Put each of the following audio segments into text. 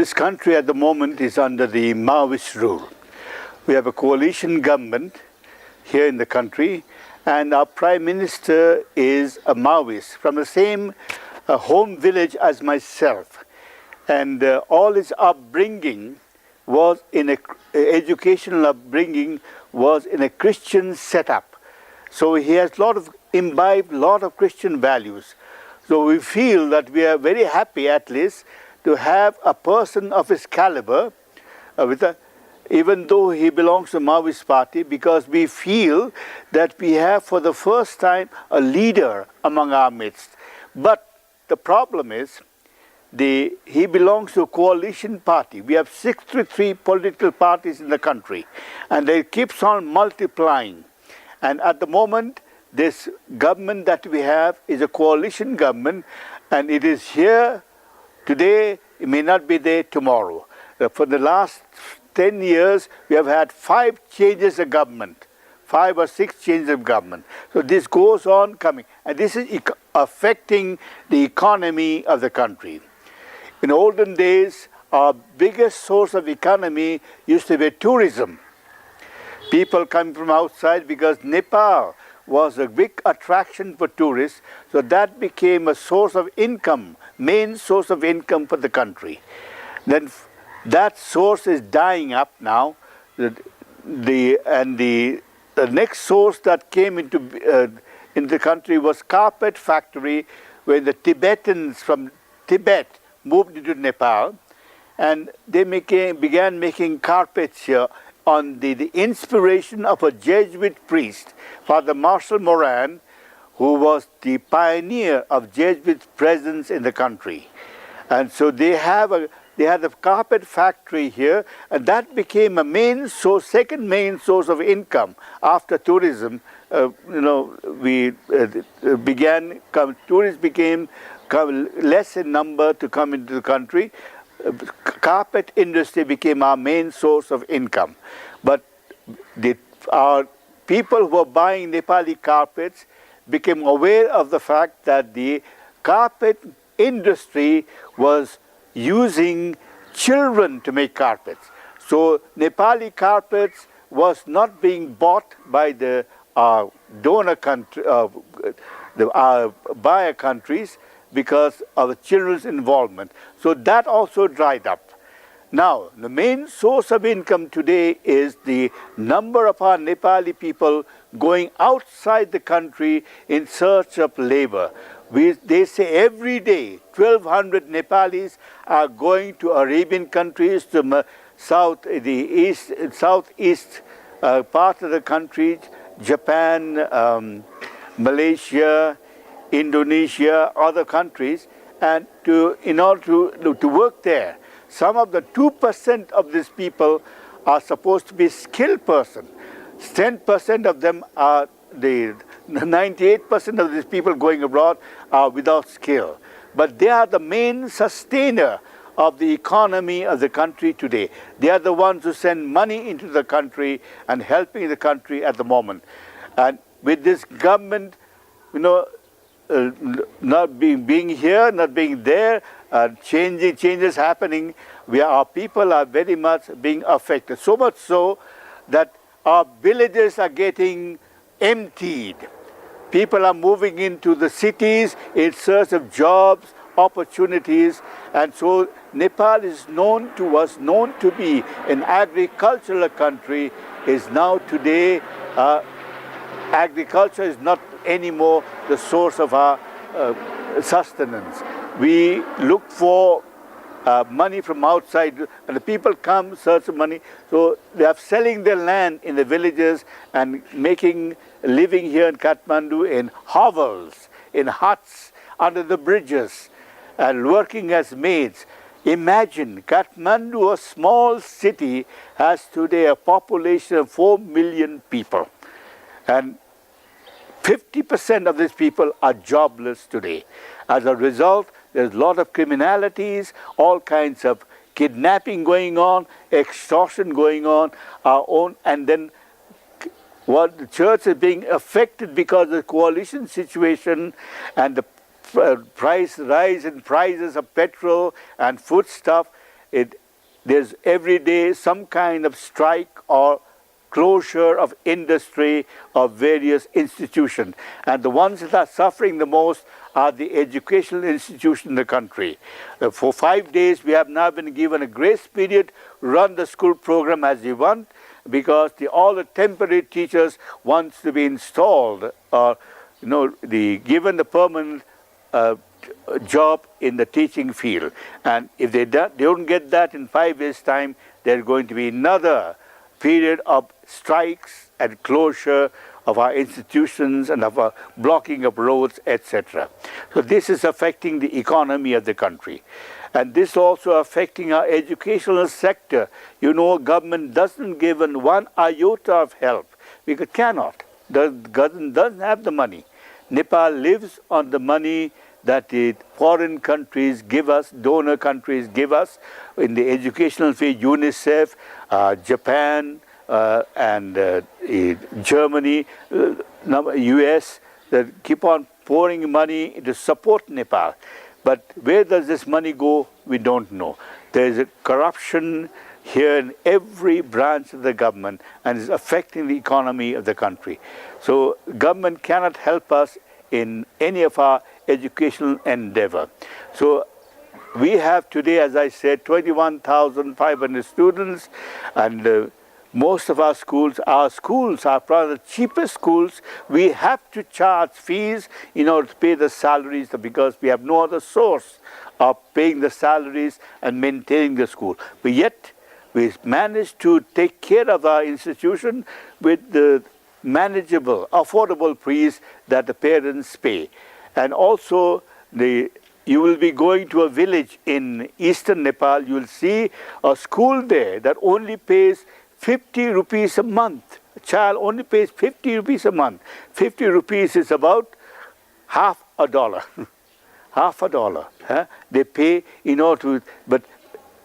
This country at the moment is under the Maoist rule. We have a coalition government here in the country, and our Prime Minister is a Maoist from the same home village as myself. And all his upbringing was in a educational upbringing was in a Christian setup. So he has imbibed a lot of Christian values. So we feel that we are very happy, at least, to have a person of his caliber, even though he belongs to the Maoist party, because we feel that we have for the first time a leader among our midst. But the problem is, he belongs to a coalition party. We have 63 political parties in the country, and it keeps on multiplying. And at the moment, this government that we have is a coalition government, and it is here today, it may not be there tomorrow. For the last 10 years, we have had 5 changes of government, 5 or 6 changes of government. So this goes on coming, and this is affecting the economy of the country. In olden days, our biggest source of economy used to be tourism. People coming from outside, because Nepal was a big attraction for tourists, so that became a source of income, main source of income for the country. Then that source is dying up now. The next source that came into the country was carpet factory, where the Tibetans from Tibet moved into Nepal, and they began making carpets here on the inspiration of a Jesuit priest, Father Marshal Moran, who was the pioneer of Jesuit presence in the country. And so they had a carpet factory here, and that became a second main source of income after tourism. Tourists became less in number to come into the country. Carpet industry became our main source of income. But our people who were buying Nepali carpets became aware of the fact that the carpet industry was using children to make carpets. So Nepali carpets was not being bought by the donor country, the buyer countries, because of the children's involvement. So that also dried up. Now, the main source of income today is the number of our Nepali people going outside the country in search of labor. They say every day 1,200 Nepalis are going to Arabian countries, to southeast part of the country, Japan, Malaysia, Indonesia, other countries, and in order to work there. Some of the 2% of these people are supposed to be skilled persons. 10% of them are 98% of these people going abroad are without skill. But they are the main sustainer of the economy of the country today. They are the ones who send money into the country and helping the country at the moment. And with this government, not being here, not being there, changes happening, our people are very much being affected. So much so that our villages are getting emptied. People are moving into the cities in search of jobs, opportunities, and so Nepal was known to be an agricultural country. Is now today agriculture is not anymore the source of our sustenance. We look for money from outside, and the people come search for money. So they are selling their land in the villages and living here in Kathmandu in hovels, in huts, under the bridges, and working as maids. Imagine, Kathmandu, a small city, has today a population of 4 million people. And 50% of these people are jobless today. As a result, there's a lot of criminalities, all kinds of kidnapping going on, extortion going on, and then what the church is being affected because of the coalition situation and the rise in prices of petrol and foodstuff. there's every day some kind of strike or closure of industry of various institutions. And the ones that are suffering the most are the educational institutions in the country. For 5 days, we have now been given a grace period, run the school program as we want, because all the temporary teachers wants to be installed, or given the permanent job in the teaching field. And if they don't get that in 5 years' time, there's going to be another period of strikes and closure of our institutions and of our blocking of roads, etc. So this is affecting the economy of the country. And this also affecting our educational sector. Government doesn't give one iota of help because it cannot. The government doesn't have the money. Nepal lives on the money that the foreign countries give us, donor countries give us in the educational field. UNICEF, Japan, and Germany, US, that keep on pouring money to support Nepal. But where does this money go? We don't know. There is a corruption here in every branch of the government, and is affecting the economy of the country. So government cannot help us in any of our educational endeavor. So we have today, as I said, 21,500 students, and most of our schools are probably the cheapest schools. We have to charge fees in order to pay the salaries because we have no other source of paying the salaries and maintaining the school. But yet, we managed to take care of our institution with the manageable, affordable fees that the parents pay. And also, you will be going to a village in eastern Nepal, you will see a school there that only pays 50 rupees a month. A child only pays 50 rupees a month. 50 rupees is about half a dollar. Half a dollar. They pay in order to, but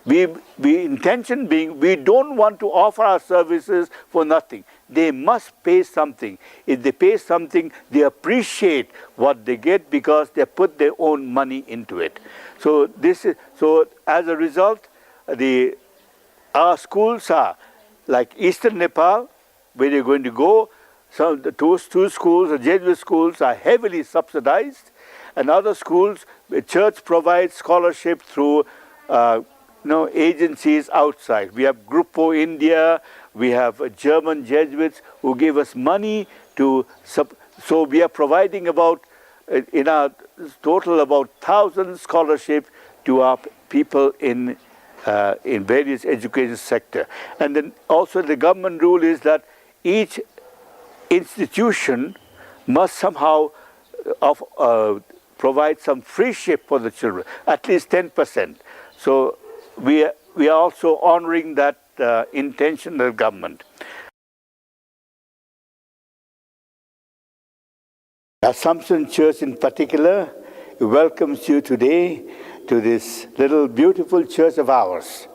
we intention being, we don't want to offer our services for nothing. They must pay something. If they pay something, they appreciate what they get because they put their own money into it. So as a result, our schools are like Eastern Nepal, where you're going to go. Those two schools, the Jesuit schools, are heavily subsidized, and other schools, the church provides scholarship through agencies outside. We have Grupo India, we have German Jesuits who give us money to, so we are providing about, in our total, about 1,000 scholarships to our people in various education sector. And then also the government rule is that each institution must somehow provide some free ship for the children, at least 10%. So we are also honoring that intention of the government. Assumption Church in particular welcomes you today to this little beautiful church of ours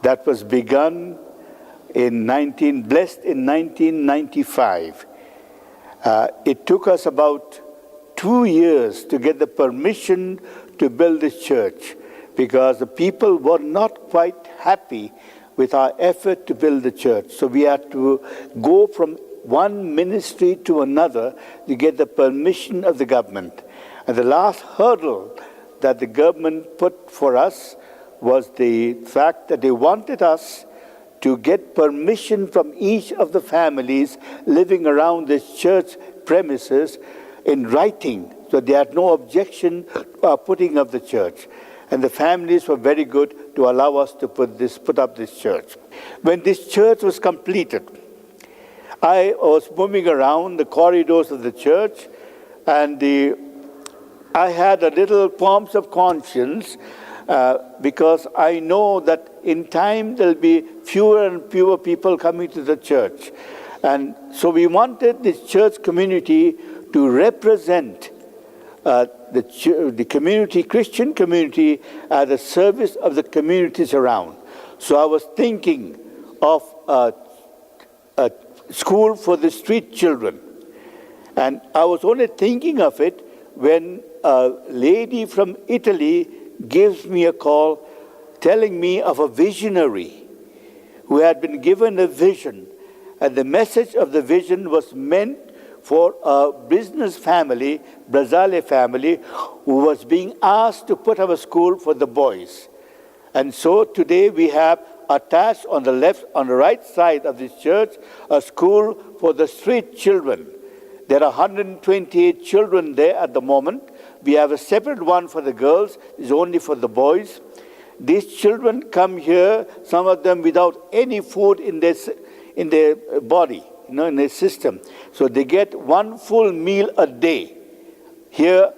that was begun blessed in 1995. It took us about 2 years to get the permission to build this church because the people were not quite happy with our effort to build the church. So we had to go from one ministry to another to get the permission of the government. And the last hurdle that the government put for us was the fact that they wanted us to get permission from each of the families living around this church premises in writing. So they had no objection to our putting up the church. And the families were very good to allow us to put up this church. When this church was completed, I was moving around the corridors of the church, and I had a little qualms of conscience because I know that in time there'll be fewer and fewer people coming to the church. And so we wanted this church community to represent the community, Christian community, at the service of the communities around. So I was thinking of a school for the street children. And I was only thinking of it when a lady from Italy gives me a call. telling me of a visionary who had been given a vision, and the message of the vision was meant for a business family, Brazale family, who was being asked to put up a school for the boys. And so today we have attached on the right side of this church, a school for the street children. There are 128 children there at the moment. We have a separate one for the girls, it's only for the boys. These children come here, some of them without any food in their body, in their system. So they get one full meal a day here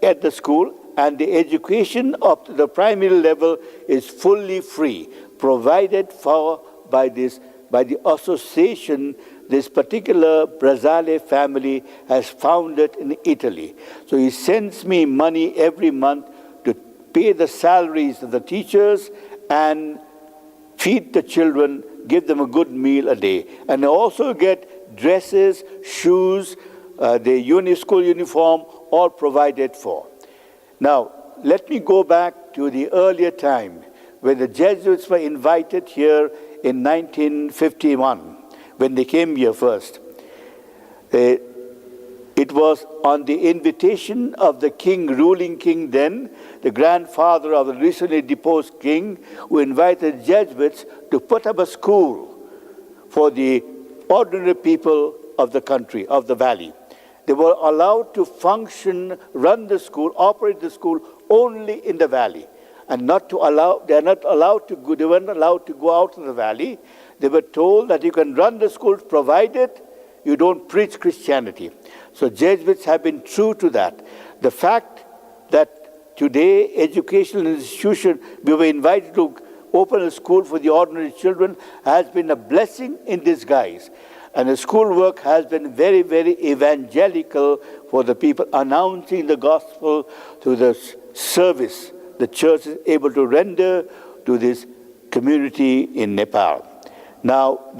at the school, and the education up to the primary level is fully free, provided for by the association this particular Brazale family has founded in Italy. So he sends me money every month to pay the salaries of the teachers and feed the children, give them a good meal a day. And I also get dresses, shoes, the school uniform, all provided for. Now, let me go back to the earlier time when the Jesuits were invited here in 1951, when they came here first. It was on the invitation of the ruling king then, the grandfather of the recently deposed king, who invited Jesuits to put up a school for the ordinary people of the country, of the valley. They were allowed to function, run the school, operate the school only in the valley, and they weren't allowed to go out of the valley. They were told that you can run the schools provided you don't preach Christianity. So Jesuits have been true to that. The fact that today educational institution, we were invited to open a school for the ordinary children, has been a blessing in disguise. And the school work has been very, very evangelical for the people, announcing the gospel through the service the church is able to render to this community in Nepal. Now,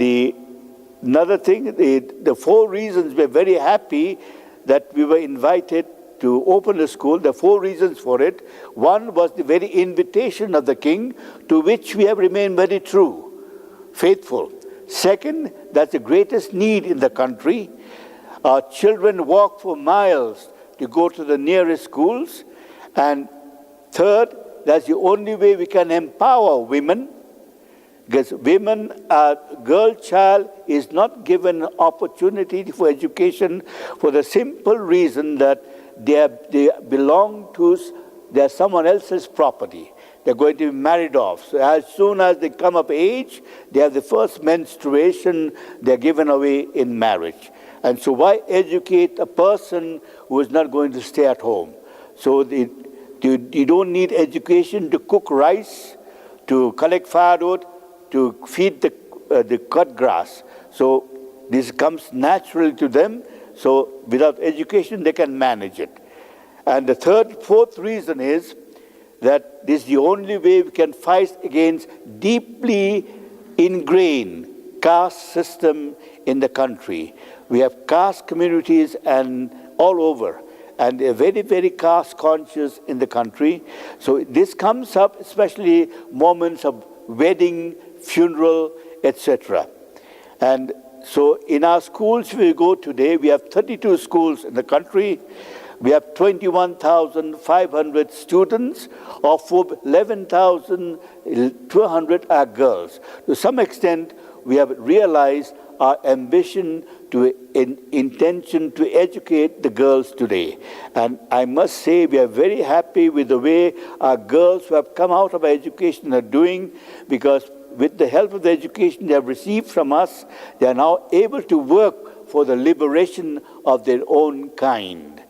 another thing, the 4 reasons we're very happy that we were invited to open a school, the 4 reasons for it. One was the very invitation of the king, to which we have remained very true, faithful. Second, that's the greatest need in the country. Our children walk for miles to go to the nearest schools. And third, that's the only way we can empower women, because girl child is not given an opportunity for education for the simple reason that they're someone else's property. They're going to be married off. So as soon as they come of age, they have the first menstruation, they're given away in marriage. And so why educate a person who is not going to stay at home? So you don't need education to cook rice, to collect firewood, to feed the cut grass. So this comes naturally to them. So without education, they can manage it. And the fourth reason is that this is the only way we can fight against deeply ingrained caste system in the country. We have caste communities and all over, and they're very, very caste conscious in the country. So this comes up, especially moments of wedding, funeral, etc. And so in our schools we go today, we have 32 schools in the country. We have 21,500 students, of whom 11,200 are girls. To some extent, we have realized our ambition intention to educate the girls today. And I must say we are very happy with the way our girls who have come out of our education are doing, because with the help of the education they have received from us, they are now able to work for the liberation of their own kind.